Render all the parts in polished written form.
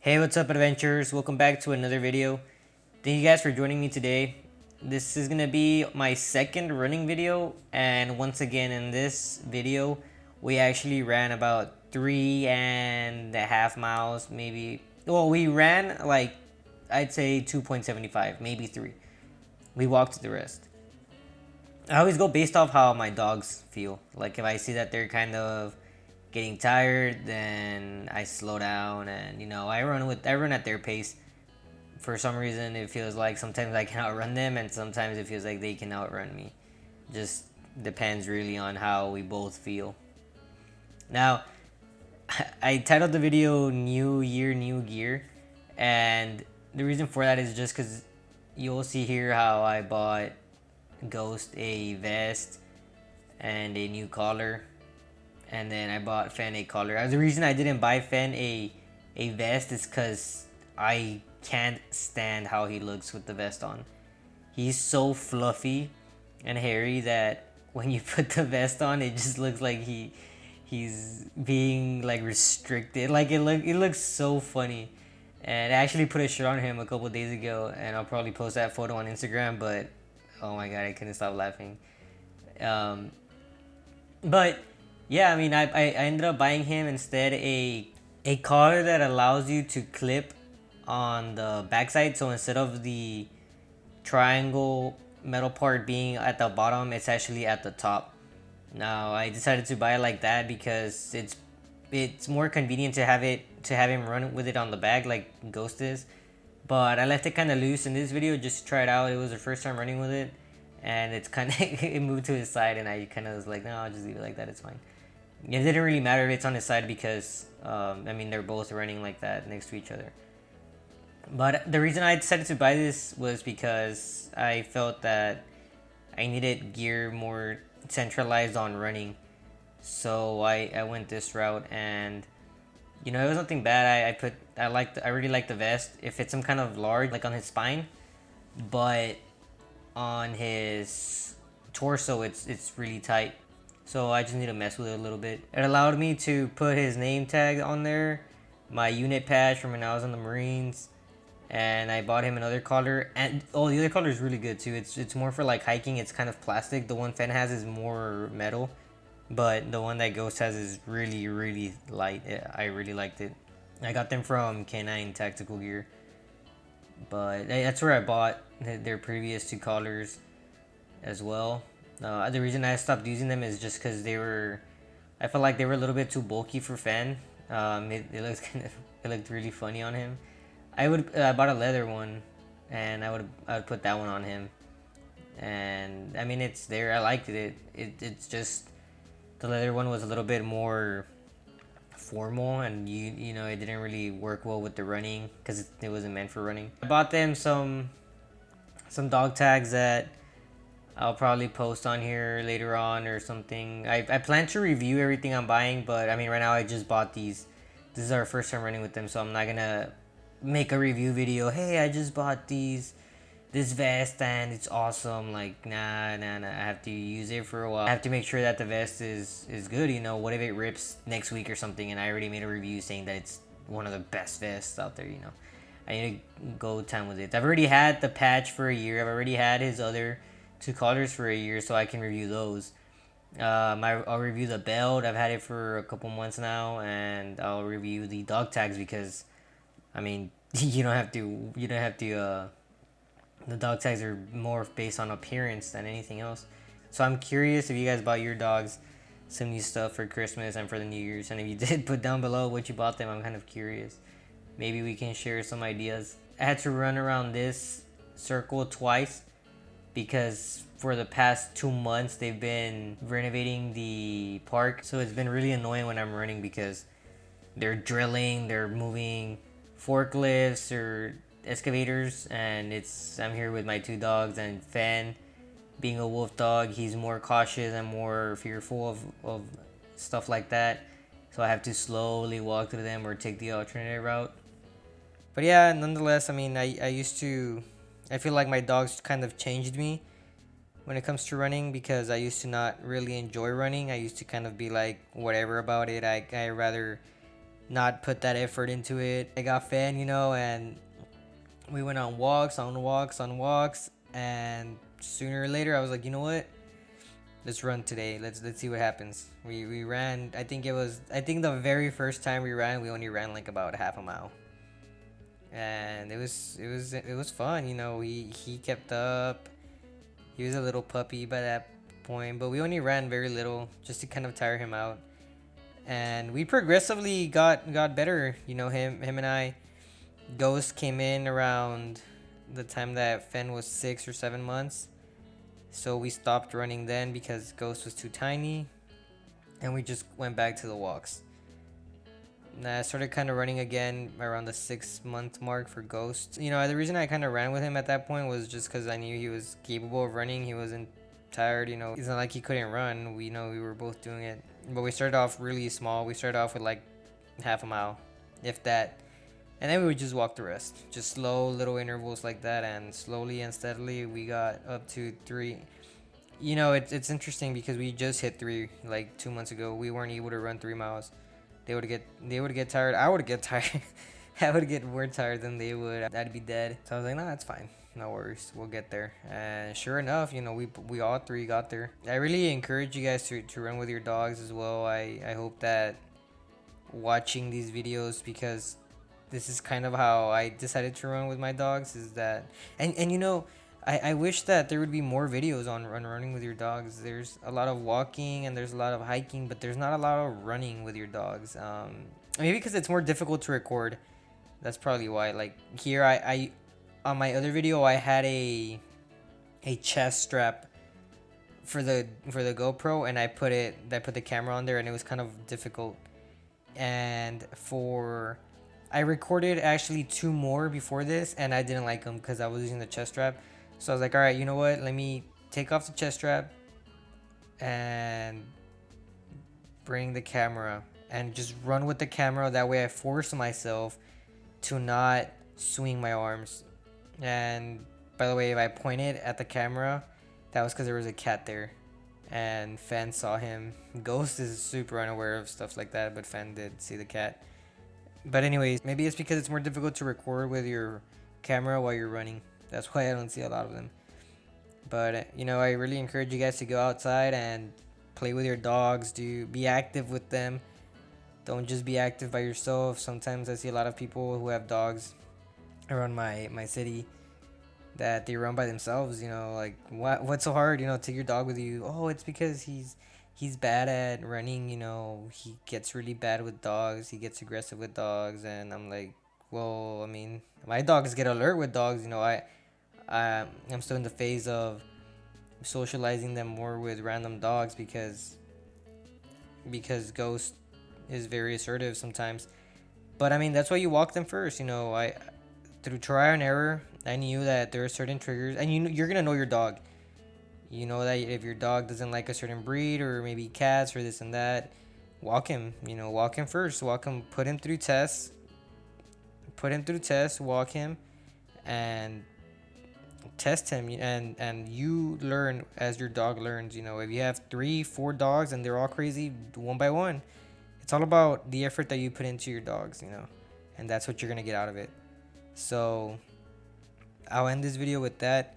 Hey, what's up, adventurers? Welcome back to another video. Thank you guys for joining me today. This is gonna be my second running video, and once again in this video we actually ran about 3.5 miles, maybe. Well, we ran like, I'd say 2.75, maybe 3. We walked the rest. I always go based off how my dogs feel. Like if I see that they're kind of getting tired, then I slow down, and I run at their pace. For some reason, it feels like sometimes I can outrun them, and sometimes it feels like they can outrun me. Just depends really on how we both feel. Now, I titled the video "New Year, New Gear," and the reason for that is just because you'll see here how I bought Ghost a vest and a new collar, and then I bought Fen a collar. The reason I didn't buy Fen a vest is because I can't stand how he looks with the vest on. He's so fluffy and hairy that when you put the vest on, it just looks like he's being like restricted. Like it looks so funny. And I actually put a shirt on him a couple days ago, and I'll probably post that photo on Instagram. But oh my god, I couldn't stop laughing. But yeah, I mean, I ended up buying him instead a collar that allows you to clip on the backside. So instead of the triangle metal part being at the bottom, it's actually at the top. Now I decided to buy it like that because it's more convenient to have him run with it on the back like Ghost is. But I left it kind of loose in this video just to try it out. It was the first time running with it, and it's kind of it moved to his side, and I kind of was like, no, I'll just leave it like that. It's fine. It didn't really matter if it's on his side because I mean, they're both running like that next to each other. But the reason I decided to buy this was because I felt that I needed gear more centralized on running. So I went this route, and it was nothing bad. I really like the vest. It fits him kind of large, like on his spine, but on his torso it's really tight. So I just need to mess with it a little bit. It allowed me to put his name tag on there, my unit patch from when I was in the Marines, and I bought him another collar. And oh, the other collar is really good too. It's more for like hiking. It's kind of plastic. The one Fen has is more metal, but the one that Ghost has is really, really light. I really liked it. I got them from K9 Tactical Gear, but that's where I bought their previous two collars as well. The reason I stopped using them is just because I felt like they were a little bit too bulky for Fen. It looked really funny on him. I bought a leather one, and I would put that one on him, and I mean, it's there. I liked it. It's just the leather one was a little bit more formal, and it didn't really work well with the running because it wasn't meant for running. I bought them some dog tags that I'll probably post on here later on or something. I plan to review everything I'm buying, but I mean, right now I just bought these. This is our first time running with them, so I'm not gonna make a review video. Hey, I just bought this vest and it's awesome. Like, nah. I have to use it for a while. I have to make sure that the vest is good. What if it rips next week or something, and I already made a review saying that it's one of the best vests out there. I need to go time with it. I've already had the patch for a year. I've already had his other two collars for a year, so I can review those. I'll review the belt. I've had it for a couple months now, and I'll review the dog tags because, I mean, you don't have to. The dog tags are more based on appearance than anything else. So I'm curious if you guys bought your dogs some new stuff for Christmas and for the New Year's, and if you did, put down below what you bought them. I'm kind of curious. Maybe we can share some ideas. I had to run around this circle twice because for the past 2 months they've been renovating the park, so it's been really annoying when I'm running because they're drilling, they're moving forklifts or excavators, and I'm here with my two dogs, and Fen, being a wolf dog, he's more cautious and more fearful of stuff like that, so I have to slowly walk through them or take the alternate route. But yeah, nonetheless, I mean, I feel like my dogs kind of changed me when it comes to running, because I used to not really enjoy running. I used to kind of be like whatever about it. I rather not put that effort into it. I got Fan, and we went on walks, and sooner or later I was like, you know what? Let's run today. Let's see what happens. We ran. I think the very first time we ran, we only ran like about half a mile, and it was fun. He kept up. He was a little puppy by that point, but we only ran very little just to kind of tire him out, and we progressively got better. Him and I. Ghost came in around the time that Fen was 6 or 7 months. So we stopped running then because Ghost was too tiny, and we just went back to the walks. And I started kind of running again around the 6 month mark for Ghost. The reason I kind of ran with him at that point was just because I knew he was capable of running. He wasn't tired. It's not like he couldn't run. We were both doing it, but we started off really small. We started off with like half a mile, if that. And then we would just walk the rest. Just slow little intervals like that. And slowly and steadily, we got up to 3. It's interesting because we just hit 3 like 2 months ago. We weren't able to run 3 miles. They would get tired. I would get tired. I would get more tired than they would. I'd be dead. So I was like, nah, that's fine. No worries. We'll get there. And sure enough, we all 3 got there. I really encourage you guys to run with your dogs as well. I hope that watching these videos, because this is kind of how I decided to run with my dogs, is that and I wish that there would be more videos on running with your dogs. There's a lot of walking and there's a lot of hiking, but there's not a lot of running with your dogs. Maybe because it's more difficult to record. That's probably why. Like here, I on my other video I had a chest strap for the GoPro, and I put the camera on there, and it was kind of difficult. And I recorded actually 2 more before this, and I didn't like them because I was using the chest strap. So I was like, all right, you know what? Let me take off the chest strap and bring the camera and just run with the camera. That way I force myself to not swing my arms. And by the way, if I pointed at the camera, that was because there was a cat there. And Fan saw him. Ghost is super unaware of stuff like that, but Fan did see the cat. But anyways, maybe it's because it's more difficult to record with your camera while you're running. That's why I don't see a lot of them. But I really encourage you guys to go outside and play with your dogs. Be active with them. Don't just be active by yourself. Sometimes I see a lot of people who have dogs around my city that they run by themselves. Like what's so hard? Take your dog with you. Oh, it's because he's bad at running. He gets really bad with dogs. He gets aggressive with dogs. And I'm like, well, I mean, my dogs get alert with dogs. I'm still in the phase of socializing them more with random dogs because Ghost is very assertive sometimes. But I mean, that's why you walk them first. Through trial and error, I knew that there are certain triggers, and you're gonna know your dog. You know that if your dog doesn't like a certain breed or maybe cats or this and that, walk him. Walk him first. Walk him. Put him through tests. Walk him, and test him. And you learn as your dog learns. If you have 3-4 dogs and they're all crazy, one by one. It's all about the effort that you put into your dogs. And that's what you're gonna get out of it. So I'll end this video with that.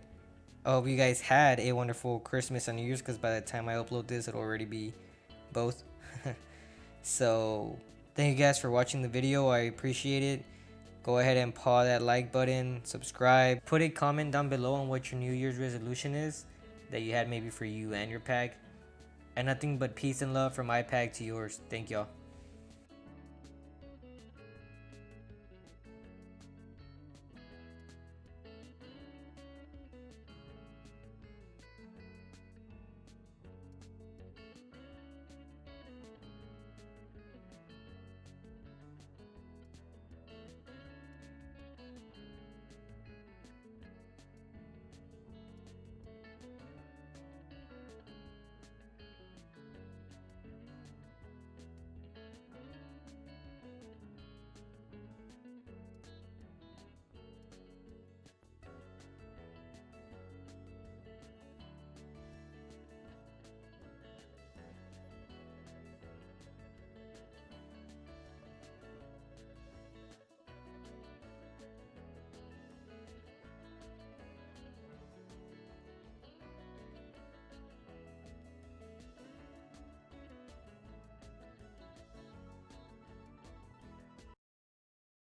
I hope you guys had a wonderful Christmas and New Year's, because by the time I upload this, it'll already be both. So thank you guys for watching the video. I appreciate it. Go ahead and paw that like button, subscribe, put a comment down below on what your New Year's resolution is that you had maybe for you and your pack. And nothing but peace and love from my pack to yours. Thank y'all.